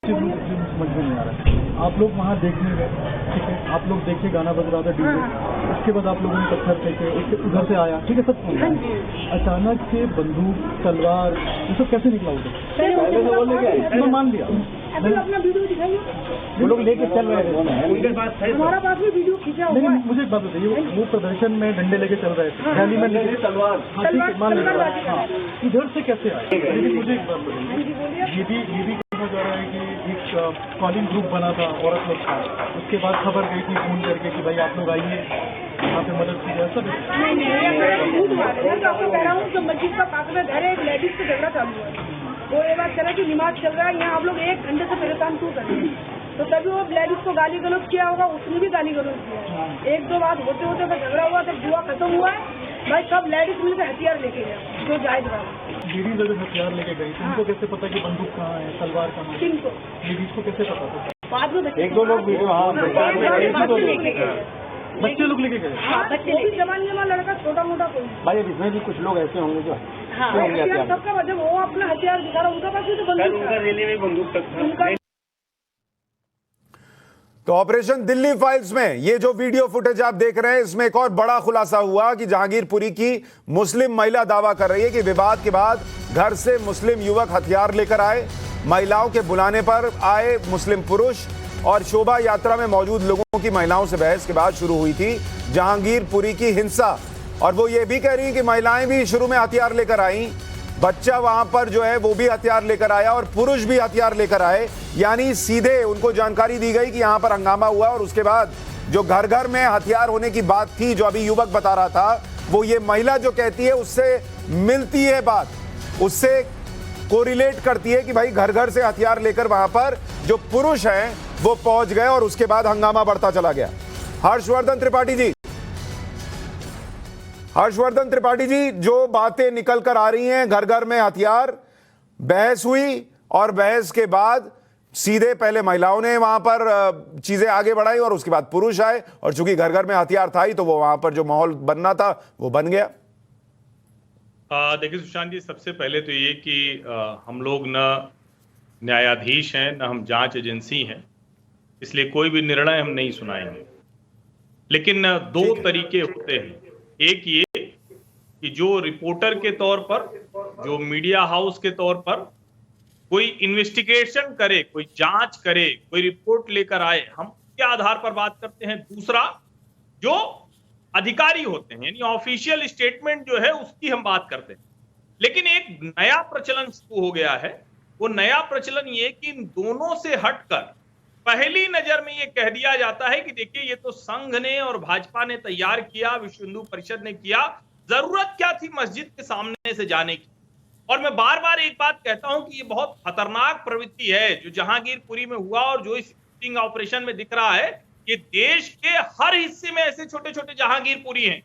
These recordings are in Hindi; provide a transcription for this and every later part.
समझ में नहीं आ रहा है। आप लोग वहाँ देखने गए, ठीक है, आप लोग देखे गाना बज रहा था डीजे, उसके बाद आप लोगों ने पत्थर फेंके, उसके उधर से आया, ठीक है, सब सुन रहा। अचानक से बंदूक तलवार ये सब कैसे निकला उधर? मैं मान लिया, अपना वीडियो दिखाइए। वो लोग लेके चल रहे थे, उनके पास हमारा पास भी वीडियो खींचा हुआ है। मुझे एक बात बताइए, वो प्रदर्शन में डंडे लेके चल रहे थे, रैली में लेके तलवार, हाँ ठीक है, मान लिया, हाँ, इधर से कैसे आए? लेकिन मुझे एक बात बताइए, ये भी कहा जा रहा है कि एक कॉलिंग ग्रुप बना था औरत लोग का, उसके बाद खबर गई थी फोन करके कि भाई आप लोग आइए यहाँ पे मदद कीजिए, सब आपको कह रहा हूँ कि मस्जिद का पास में घर है, एक लेडीज से झगड़ा चालू है, वो ये बात कह रहा है कि नमाज चल रहा है, यहाँ आप लोग 1 घंटे से परेशान क्यों कर रहे हैं? तो तभी वो लेडीज को गाली गलौज किया होगा, उसने भी गाली गलौज किया, 1-2 बात होते होते तो झगड़ा हुआ, तब जुआ खत्म हुआ है। भाई सब लेडीज मिलकर हथियार लेके गया, जो जायज बात है। लेडीज अगर हथियार लेके गई तो उनको कैसे पता कि बंदूक कहाँ है, तलवार कहाँ है? किनको? लेडीज को कैसे पता था? बाद में 1-2 लोग वीडियो, बच्चे लोग लेके गए, बच्चे जवान लड़का छोटा मोटा कोई भाई अब इसमें भी कुछ लोग ऐसे होंगे जो सबका वजह वो अपना हथियार दिखा रहा, उनका पास भी तो बंदूक था। तो ऑपरेशन दिल्ली फाइल्स में ये जो वीडियो फुटेज आप देख रहे हैं, इसमें एक और बड़ा खुलासा हुआ कि जहांगीरपुरी की मुस्लिम महिला दावा कर रही है कि विवाद के बाद घर से मुस्लिम युवक हथियार लेकर आए, महिलाओं के बुलाने पर आए मुस्लिम पुरुष और शोभा यात्रा में मौजूद लोगों की महिलाओं से बहस के बाद शुरू हुई थी जहांगीरपुरी की हिंसा। और वो ये भी कह रही है कि महिलाएं भी शुरू में हथियार लेकर आई, बच्चा वहां पर जो है वो भी हथियार लेकर आया और पुरुष भी हथियार लेकर आए, यानी सीधे उनको जानकारी दी गई कि यहां पर हंगामा हुआ। और उसके बाद जो घर घर में हथियार होने की बात थी, जो अभी युवक बता रहा था, वो ये महिला जो कहती है उससे मिलती है बात, उससे कोरिलेट करती है कि भाई घर घर से हथियार लेकर वहां पर जो पुरुष हैं वो पहुंच गए और उसके बाद हंगामा बढ़ता चला गया। हर्षवर्धन त्रिपाठी जी, जो बातें निकल कर आ रही हैं, घर घर में हथियार, बहस हुई और बहस के बाद सीधे पहले महिलाओं ने वहां पर चीजें आगे बढ़ाई और उसके बाद पुरुष आए, और चूंकि घर घर में हथियार था ही तो वो वहां पर जो माहौल बनना था वो बन गया। देखिए सुशांत जी, सबसे पहले तो ये कि हम लोग न न्यायाधीश हैं, न हम जांच एजेंसी हैं, इसलिए कोई भी निर्णय हम नहीं सुनाएंगे। लेकिन 2 तरीके होते हैं, एक ये कि जो रिपोर्टर के तौर पर, जो मीडिया हाउस के तौर पर कोई इन्वेस्टिगेशन करे, कोई जांच करे, कोई रिपोर्ट लेकर आए, हम उसके आधार पर बात करते हैं। दूसरा, जो अधिकारी होते हैं, यानी ऑफिशियल स्टेटमेंट जो है उसकी हम बात करते हैं। लेकिन एक नया प्रचलन शुरू हो गया है, वो नया प्रचलन ये कि इन दोनों से हटकर पहली नजर में ये कह दिया जाता है कि देखिए ये तो संघ ने और भाजपा ने तैयार किया, विश्व हिंदू परिषद ने किया, जरूरत क्या थी मस्जिद के सामने से जाने की। और मैं बार बार एक बात कहता हूं कि ये बहुत खतरनाक प्रवृत्ति है जो जहांगीरपुरी में हुआ और जो इस शूटिंग ऑपरेशन में दिख रहा है। ये देश के हर हिस्से में ऐसे छोटे छोटे जहांगीरपुरी हैं।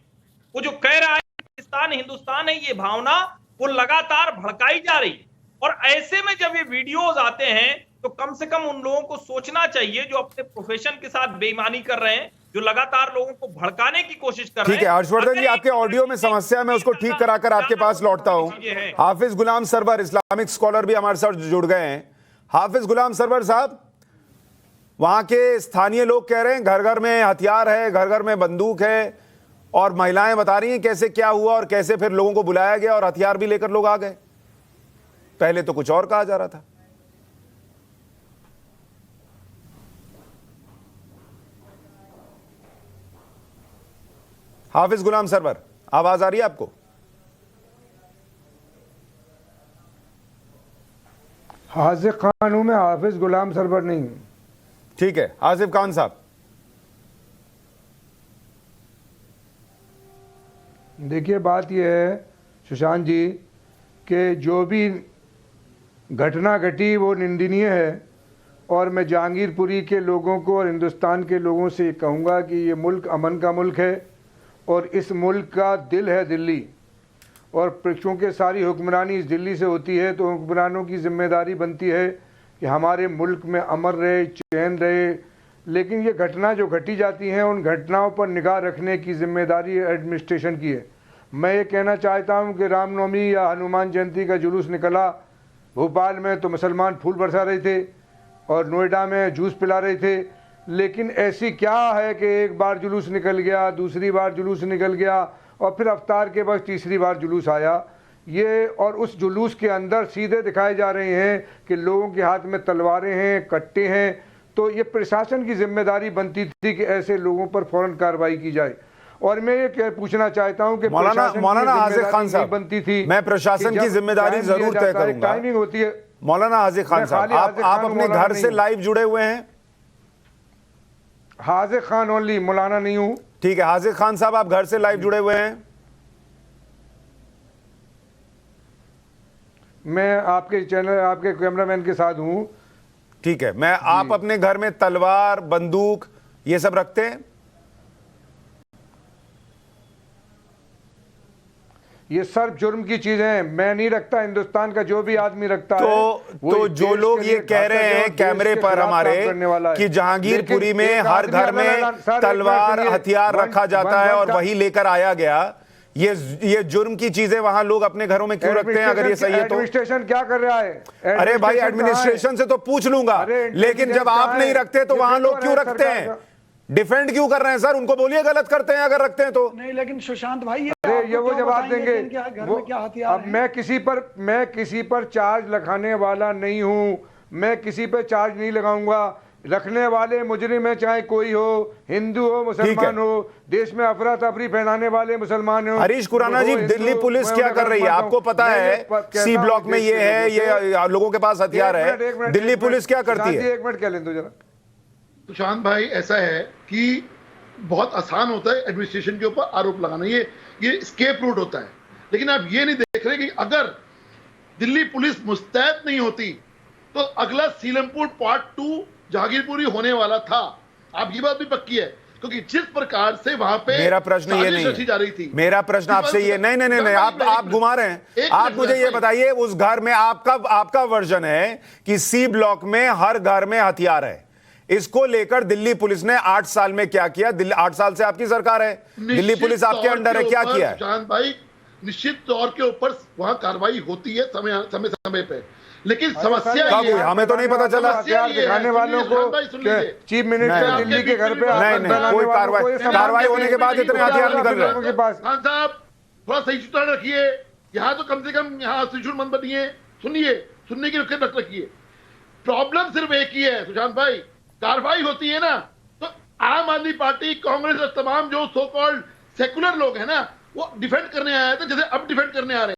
वो जो कह रहा है पाकिस्तान हिंदुस्तान है, ये भावना वो लगातार भड़काई जा रही है। और ऐसे में जब ये वीडियोज आते हैं तो कम से कम उन लोगों को सोचना चाहिए जो अपने प्रोफेशन के साथ बेईमानी कर रहे हैं, जो लगातार लोगों को भड़काने की कोशिश कर रहे हैं। ठीक है हर्षवर्धन जी, आपके ऑडियो में समस्या, मैं उसको ठीक कराकर आपके पास लौटता हूं। हाफिज गुलाम सरवर, इस्लामिक स्कॉलर भी हमारे साथ जुड़ गए हैं। हाफिज गुलाम सरवर साहब, वहां के स्थानीय लोग कह रहे हैं घर घर में हथियार है, घर घर में बंदूक है, और महिलाएं बता रही हैं कैसे क्या हुआ और कैसे फिर लोगों को बुलाया गया और हथियार भी लेकर लोग आ गए। पहले तो कुछ और कहा जा रहा था। हाफिज गुलाम सरवर, आवाज आ रही है आपको? हासिफ खान हूं मैं, हाफिज गुलाम सरवर नहीं हूं। ठीक है आसिफ खान साहब। देखिए बात यह है सुशांत जी कि जो भी घटना घटी वो निंदनीय है, और मैं जहांगीरपुरी के लोगों को और हिंदुस्तान के लोगों से कहूँगा कि ये मुल्क अमन का मुल्क है और इस मुल्क का दिल है दिल्ली, और चूँकि सारी हुक्मरानी इस दिल्ली से होती है तो हुक्मरानों की जिम्मेदारी बनती है कि हमारे मुल्क में अमन रहे, चैन रहे। लेकिन ये घटना जो घटी जाती हैं उन घटनाओं पर निगाह रखने की जिम्मेदारी एडमिनिस्ट्रेशन की है। मैं ये कहना चाहता हूँ कि रामनवमी या हनुमान जयंती का जुलूस निकला भोपाल में तो मुसलमान फूल बरसा रहे थे, और नोएडा में जूस पिला रहे थे। लेकिन ऐसी क्या है कि एक बार जुलूस निकल गया, दूसरी बार जुलूस निकल गया और फिर अफ्तार के बाद तीसरी बार जुलूस आया। ये और उस जुलूस के अंदर सीधे दिखाए जा रहे हैं कि लोगों के हाथ में तलवारें हैं, कट्टे हैं। तो ये प्रशासन की जिम्मेदारी बनती थी कि ऐसे लोगों पर फौरन कार्रवाई की जाए। और मैं ये पूछना चाहता हूं कि मौलाना हाजिर खान साहब, बनती थी, मैं प्रशासन की जिम्मेदारी जरूर तय करूंगा। टाइमिंग होती है। मौलाना हाजिर खान साहब, आप अपने घर से लाइव जुड़े हुए हैं? हाजिर खान ओनली, मौलाना नहीं हूं। ठीक है, हाजिर खान साहब आप घर से लाइव जुड़े हुए हैं? मैं आपके चैनल, आपके कैमरामैन के साथ हूं। ठीक है, मैं आप अपने घर में तलवार, बंदूक ये सब रखते हैं? ये सब जुर्म की चीजें हैं, मैं नहीं रखता, हिंदुस्तान का जो भी आदमी रखता है। तो जो लोग ये कह रहे हैं कैमरे पर हमारे कि जहांगीरपुरी में हर घर में तलवार, हथियार रखा जाता है और वही लेकर आया गया, ये जुर्म की चीजें वहां लोग अपने घरों में क्यों रखते हैं? अगर ये सही है तो एडमिनिस्ट्रेशन क्या कर रहा है? अरे भाई, एडमिनिस्ट्रेशन से तो पूछ लूंगा, लेकिन जब आप नहीं रखते तो वहां लोग क्यों रखते हैं? डिफेंड क्यों कर रहे हैं सर? उनको बोलिए गलत करते हैं अगर रखते हैं तो। नहीं, लेकिन सुशांत भाई ये वो जवाब देंगे। क्या हथियार अब मैं किसी पर चार्ज लगाने वाला नहीं हूं, मैं किसी पर चार्ज नहीं लगाऊंगा। रखने वाले मुजरिम है, चाहे कोई हो, हिंदू हो, मुसलमान हो, देश में अफरा तफरी फैलाने वाले मुसलमान हो। हरीश खुराना जी, दिल्ली पुलिस क्या कर रही है? आपको पता है सी ब्लॉक में ये है, ये लोगों के पास हथियार है, दिल्ली पुलिस क्या करती है? एक मिनट कह लें तो जरा। सुशांत भाई, ऐसा है कि बहुत आसान होता है एडमिनिस्ट्रेशन के ऊपर आरोप लगाना, ये स्केप रूट होता है। लेकिन आप ये नहीं देख रहे कि अगर दिल्ली पुलिस मुस्तैद नहीं होती तो अगला सीलमपुर पार्ट 2 जहांगीरपुरी होने वाला था। आप ये बात भी पक्की है, क्योंकि जिस प्रकार से वहां पे मेरा प्रश्न ये नहीं रची जा रही थी। मेरा प्रश्न आपसे ये नहीं, आप घुमा रहे हैं। आप मुझे ये बताइए, उस घर में आपका वर्जन है कि सी ब्लॉक में हर घर में हथियार है। इसको लेकर दिल्ली पुलिस ने 8 साल में क्या किया? 8 साल से आपकी सरकार है, दिल्ली पुलिस आपके अंडर है, क्या किया है? सुशांत भाई, निश्चित तौर के ऊपर वहां कार्रवाई होती है समय पे, लेकिन समस्या ये है, हमें तो नहीं पता चला। दिखाने वालों को चीफ मिनिस्टर दिल्ली के घर पे नहीं, कोई कार्रवाई होने के बाद इतने हथियार निकल रहे हैं। खान साहब, थोड़ा सही सूचना रखिए। यहाँ तो कम से कम यहाँ त्रिशूल मत बनिए, सुनने की रुकत रखिए। प्रॉब्लम सिर्फ एक ही है सुशांत भाई, कार्रवाई होती है ना तो आम आदमी पार्टी, कांग्रेस और तमाम जो सो कॉल्ड सेकुलर लोग हैं ना, वो डिफेंड करने आए थे, जैसे अब डिफेंड करने आ रहे हैं।